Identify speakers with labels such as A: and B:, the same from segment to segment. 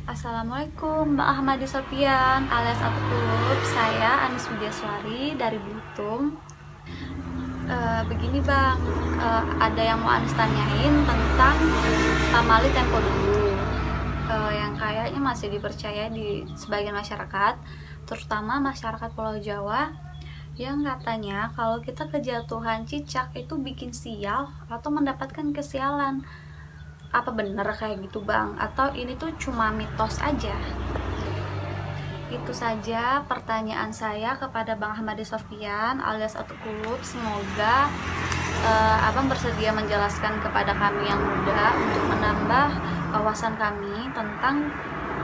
A: Assalamualaikum Mbak Ahmadi Sofian alias Atulub. Saya Anis Widiaswari dari Belitung. Begini Bang, ada yang mau Anis tanyain tentang pamali tempo dulu, yang kayaknya masih dipercaya di sebagian masyarakat, terutama masyarakat Pulau Jawa, yang katanya kalau kita kejatuhan cicak itu bikin sial atau mendapatkan kesialan. Apa bener kayak gitu Bang? Atau ini tuh cuma mitos aja? Itu saja pertanyaan saya kepada Bang Ahmadi Sofian alias Atulub. Semoga Abang bersedia menjelaskan kepada kami yang muda untuk menambah wawasan kami tentang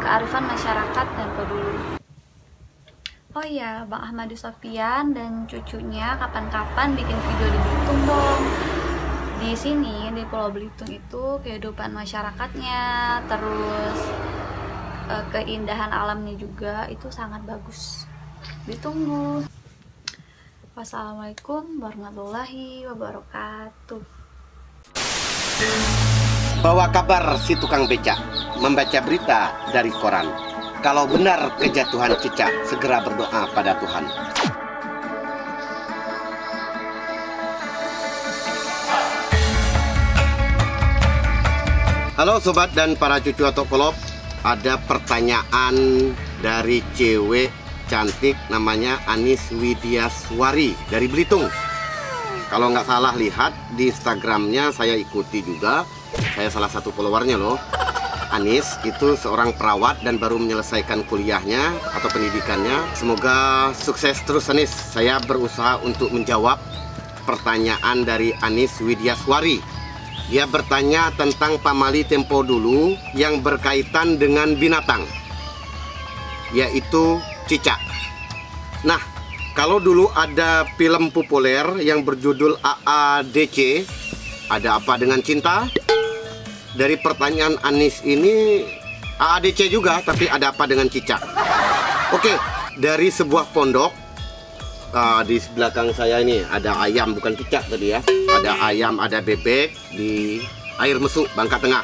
A: kearifan masyarakat tempo dulu. Oh iya, Bang Ahmadi Sofian dan cucunya kapan-kapan bikin video di Belitung dong. Di sini di Pulau Belitung itu kehidupan masyarakatnya, terus keindahan alamnya juga itu sangat bagus. Ditunggu. Wassalamualaikum warahmatullahi wabarakatuh.
B: Bawa kabar si tukang becak, membaca berita dari koran. Kalau benar kejatuhan cicak, segera berdoa pada Tuhan. Halo sobat dan para cucu Atulub, ada pertanyaan dari cewek cantik namanya Anis Widiaswari dari Belitung. Kalau nggak salah lihat di Instagramnya, saya ikuti juga. Saya salah satu followernya loh. Anis itu seorang perawat dan baru menyelesaikan kuliahnya atau pendidikannya. Semoga sukses terus Anis. Saya berusaha untuk menjawab pertanyaan dari Anis Widiaswari. Dia bertanya tentang pamali tempo dulu yang berkaitan dengan binatang, yaitu cicak. Nah, kalau dulu ada film populer yang berjudul AADC, Ada Apa Dengan Cinta? Dari pertanyaan Anis ini, AADC juga, tapi ada apa dengan cicak? Oke, dari sebuah pondok, di belakang saya ini ada ayam, bukan cicak tadi ya. Ada ayam, ada bebek di air mesuk Bangka Tengah.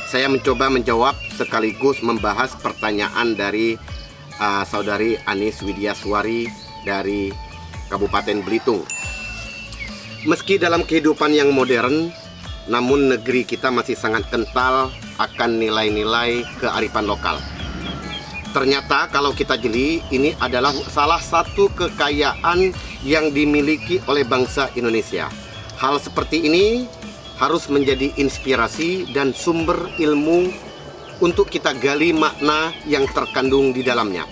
B: Saya mencoba menjawab sekaligus membahas pertanyaan dari saudari Anis Widiaswari dari Kabupaten Belitung. Meski dalam kehidupan yang modern, namun negeri kita masih sangat kental akan nilai-nilai kearifan lokal. Ternyata kalau kita jeli, ini adalah salah satu kekayaan yang dimiliki oleh bangsa Indonesia. Hal seperti ini harus menjadi inspirasi dan sumber ilmu untuk kita gali makna yang terkandung di dalamnya.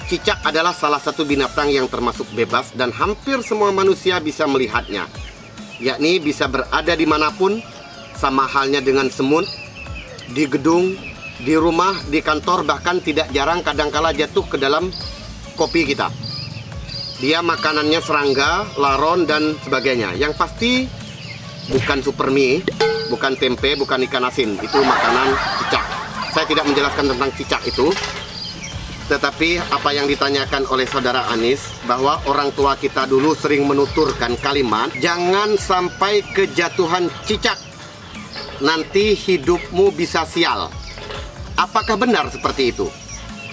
B: Cicak adalah salah satu binatang yang termasuk bebas dan hampir semua manusia bisa melihatnya, yakni bisa berada dimanapun, sama halnya dengan semut, di gedung, di rumah, di kantor, bahkan tidak jarang kadangkala jatuh ke dalam kopi kita. Dia makanannya serangga, laron, dan sebagainya. Yang pasti bukan super mie, bukan tempe, bukan ikan asin. Itu makanan cicak. Saya tidak menjelaskan tentang cicak itu. Tetapi apa yang ditanyakan oleh saudara Anis, bahwa orang tua kita dulu sering menuturkan kalimat, jangan sampai kejatuhan cicak, nanti hidupmu bisa sial. Apakah benar seperti itu?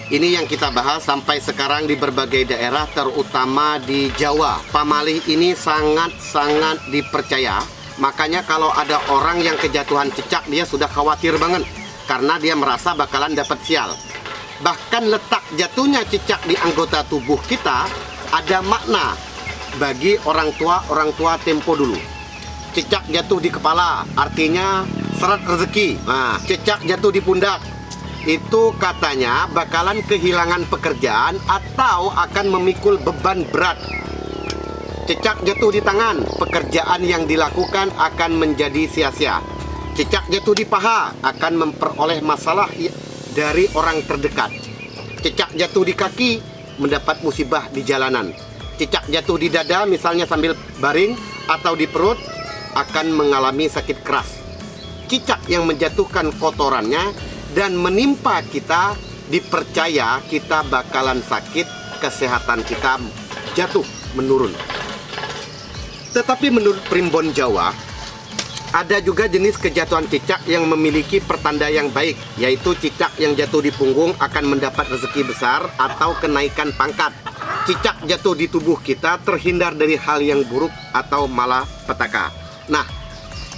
B: Ini yang kita bahas sampai sekarang di berbagai daerah, terutama di Jawa. Pamali ini sangat-sangat dipercaya. Makanya kalau ada orang yang kejatuhan cicak, dia sudah khawatir banget, karena dia merasa bakalan dapat sial. Bahkan letak jatuhnya cicak di anggota tubuh kita ada makna bagi orang tua tempo dulu. Cicak jatuh di kepala, artinya seret rezeki. Nah, cicak jatuh di pundak, itu katanya bakalan kehilangan pekerjaan atau akan memikul beban berat. Cicak jatuh di tangan, pekerjaan yang dilakukan akan menjadi sia-sia. Cicak jatuh di paha, akan memperoleh masalah dari orang terdekat. Cicak jatuh di kaki, mendapat musibah di jalanan. Cicak jatuh di dada, misalnya sambil baring, atau di perut, akan mengalami sakit keras. Cicak yang menjatuhkan kotorannya dan menimpa kita, dipercaya kita bakalan sakit, kesehatan kita jatuh menurun. Tetapi menurut Primbon Jawa, Ada juga jenis kejatuhan cicak yang memiliki pertanda yang baik, yaitu cicak yang jatuh di punggung akan mendapat rezeki besar atau kenaikan pangkat. Cicak jatuh di tubuh kita terhindar dari hal yang buruk atau malapetaka. Nah,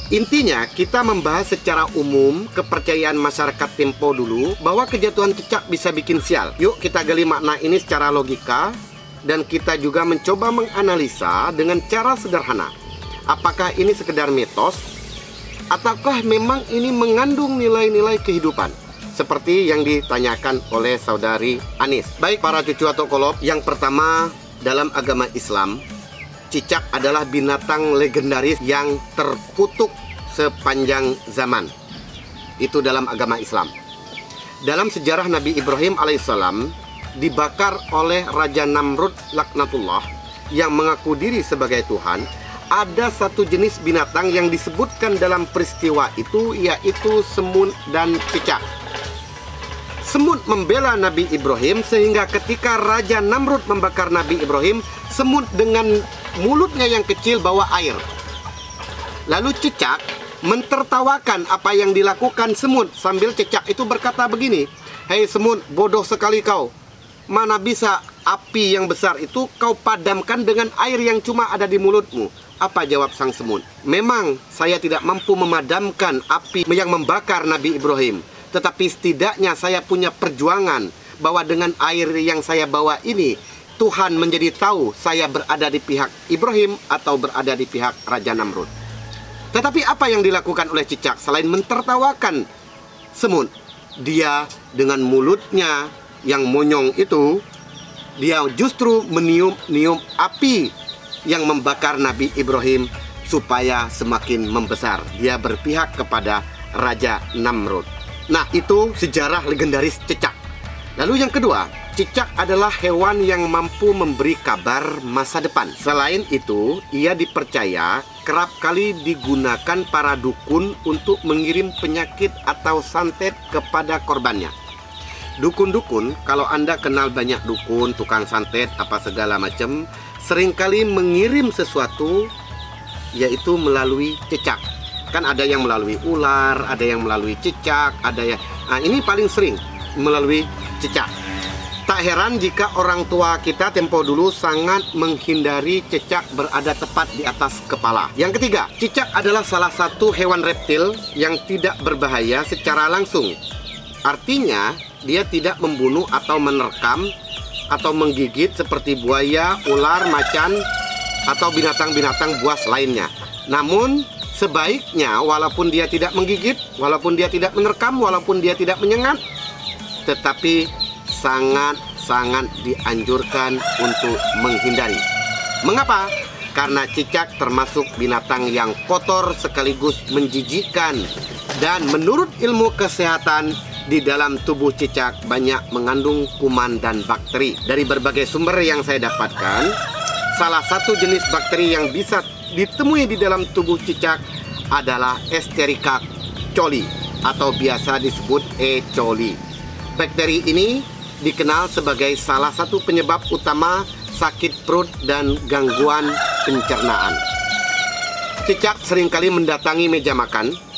B: intinya kita membahas secara umum kepercayaan masyarakat tempo dulu bahwa kejatuhan cicak bisa bikin sial. Yuk kita gali makna ini secara logika dan kita juga mencoba menganalisa dengan cara sederhana. Apakah ini sekedar mitos ataukah memang ini mengandung nilai-nilai kehidupan? Seperti yang ditanyakan oleh saudari Anis. Baik para cucu atau kolop, yang pertama dalam agama Islam, cicak adalah binatang legendaris yang terkutuk sepanjang zaman. Itu dalam agama Islam. Dalam sejarah Nabi Ibrahim alaihissalam dibakar oleh Raja Namrud laknatullah yang mengaku diri sebagai Tuhan. Ada satu jenis binatang yang disebutkan dalam peristiwa itu, yaitu semut dan cicak. Semut membela Nabi Ibrahim sehingga ketika Raja Namrud membakar Nabi Ibrahim, semut dengan mulutnya yang kecil bawa air. Lalu cicak mentertawakan apa yang dilakukan semut sambil cicak itu berkata begini, "Hei semut, bodoh sekali kau. Mana bisa api yang besar itu kau padamkan dengan air yang cuma ada di mulutmu?" Apa jawab sang semut? "Memang saya tidak mampu memadamkan api yang membakar Nabi Ibrahim, tetapi setidaknya saya punya perjuangan bahwa dengan air yang saya bawa ini, Tuhan menjadi tahu saya berada di pihak Ibrahim atau berada di pihak Raja Namrud." Tetapi apa yang dilakukan oleh cicak selain mentertawakan semut? Dia dengan mulutnya yang monyong itu, dia justru meniup-niup api yang membakar Nabi Ibrahim supaya semakin membesar. Dia berpihak kepada Raja Namrud. Nah, itu sejarah legendaris cicak. Lalu yang kedua, cicak adalah hewan yang mampu memberi kabar masa depan. Selain itu, ia dipercaya kerap kali digunakan para dukun untuk mengirim penyakit atau santet kepada korbannya. Dukun-dukun, kalau Anda kenal banyak dukun, tukang santet, apa segala macam, seringkali mengirim sesuatu yaitu melalui cicak. Kan ada yang melalui ular, ada yang melalui cicak, ada yang ini paling sering melalui cicak. Tak heran jika orang tua kita tempo dulu sangat menghindari cicak berada tepat di atas kepala. Yang ketiga, cicak adalah salah satu hewan reptil yang tidak berbahaya secara langsung. Artinya, dia tidak membunuh atau menerkam atau menggigit seperti buaya, ular, macan, atau binatang-binatang buas lainnya. Namun, sebaiknya walaupun dia tidak menggigit, walaupun dia tidak menerkam, walaupun dia tidak menyengat, tetapi sangat-sangat dianjurkan untuk menghindari. Mengapa? Karena cicak termasuk binatang yang kotor sekaligus menjijikkan. Dan menurut ilmu kesehatan, di dalam tubuh cicak banyak mengandung kuman dan bakteri. Dari berbagai sumber yang saya dapatkan, salah satu jenis bakteri yang bisa ditemui di dalam tubuh cicak adalah Escherichia coli atau biasa disebut E. coli. Bakteri ini dikenal sebagai salah satu penyebab utama sakit perut dan gangguan pencernaan. Cicak seringkali mendatangi meja makan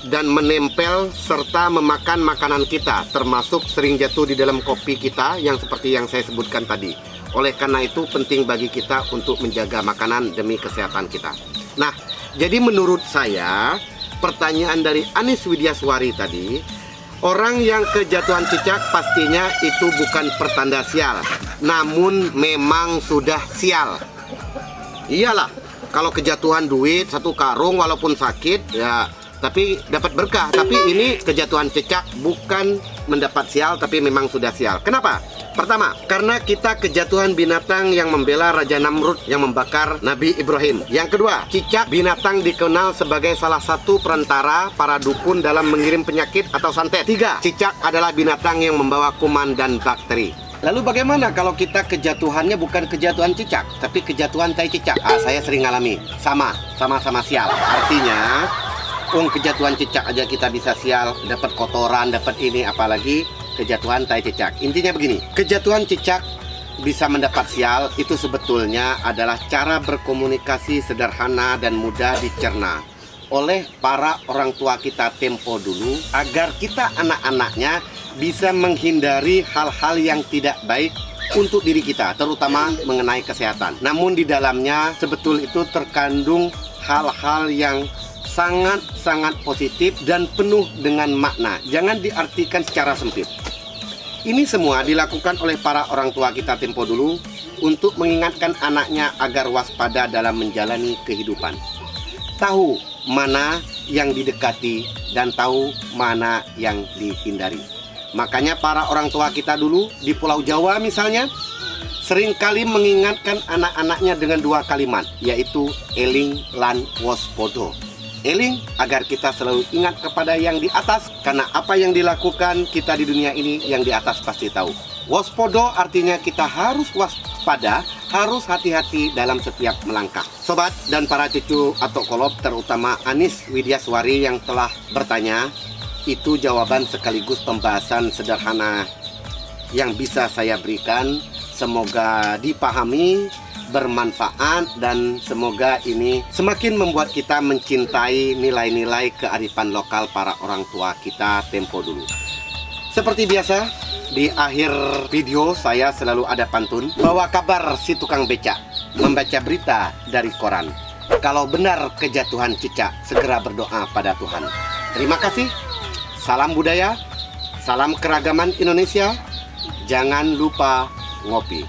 B: dan menempel serta memakan makanan kita, termasuk sering jatuh di dalam kopi kita yang seperti yang saya sebutkan tadi. Oleh karena itu penting bagi kita untuk menjaga makanan demi kesehatan kita. Nah, jadi menurut saya pertanyaan dari Anis Widyaswari tadi, orang yang kejatuhan cicak pastinya itu bukan pertanda sial, namun memang sudah sial. Iyalah, kalau kejatuhan duit 1 karung walaupun sakit ya tapi dapat berkah. Tapi ini kejatuhan cicak bukan mendapat sial, tapi memang sudah sial. Kenapa? Pertama, karena kita kejatuhan binatang yang membela Raja Namrud yang membakar Nabi Ibrahim. Yang kedua, cicak binatang dikenal sebagai salah satu perantara para dukun dalam mengirim penyakit atau santet. 3, cicak adalah binatang yang membawa kuman dan bakteri. Lalu bagaimana kalau kita kejatuhannya bukan kejatuhan cicak, tapi kejatuhan tai cicak? Saya sering alami. Sama-sama sial. Artinya kejatuhan cicak aja kita bisa sial, dapat kotoran, dapat ini, apalagi kejatuhan tai cicak. Intinya begini, kejatuhan cicak bisa mendapat sial itu sebetulnya adalah cara berkomunikasi sederhana dan mudah dicerna. oleh para orang tua kita tempo dulu agar kita anak-anaknya bisa menghindari hal-hal yang tidak baik untuk diri kita, terutama mengenai kesehatan. Namun di dalamnya sebetul itu terkandung hal-hal yang sangat-sangat positif dan penuh dengan makna. Jangan diartikan secara sempit. Ini semua dilakukan oleh para orang tua kita tempo dulu untuk mengingatkan anaknya agar waspada dalam menjalani kehidupan. Tahu mana yang didekati dan tahu mana yang dihindari. Makanya para orang tua kita dulu di Pulau Jawa misalnya seringkali mengingatkan anak-anaknya dengan 2 kalimat, yaitu eling lan waspada. Eling agar kita selalu ingat kepada yang di atas, karena apa yang dilakukan kita di dunia ini yang di atas pasti tahu. Waspada artinya kita harus waspada, harus hati-hati dalam setiap melangkah. Sobat dan para cucu atau kolop, terutama Anis Widyaswari yang telah bertanya, itu jawaban sekaligus pembahasan sederhana yang bisa saya berikan. Semoga dipahami, bermanfaat, dan semoga ini semakin membuat kita mencintai nilai-nilai kearifan lokal para orang tua kita tempo dulu. Seperti biasa, di akhir video saya selalu ada pantun. Bawa kabar si tukang becak, membaca berita dari koran. Kalau benar kejatuhan cicak, segera berdoa pada Tuhan. Terima kasih. Salam budaya, salam keragaman Indonesia. Jangan lupa ngopi.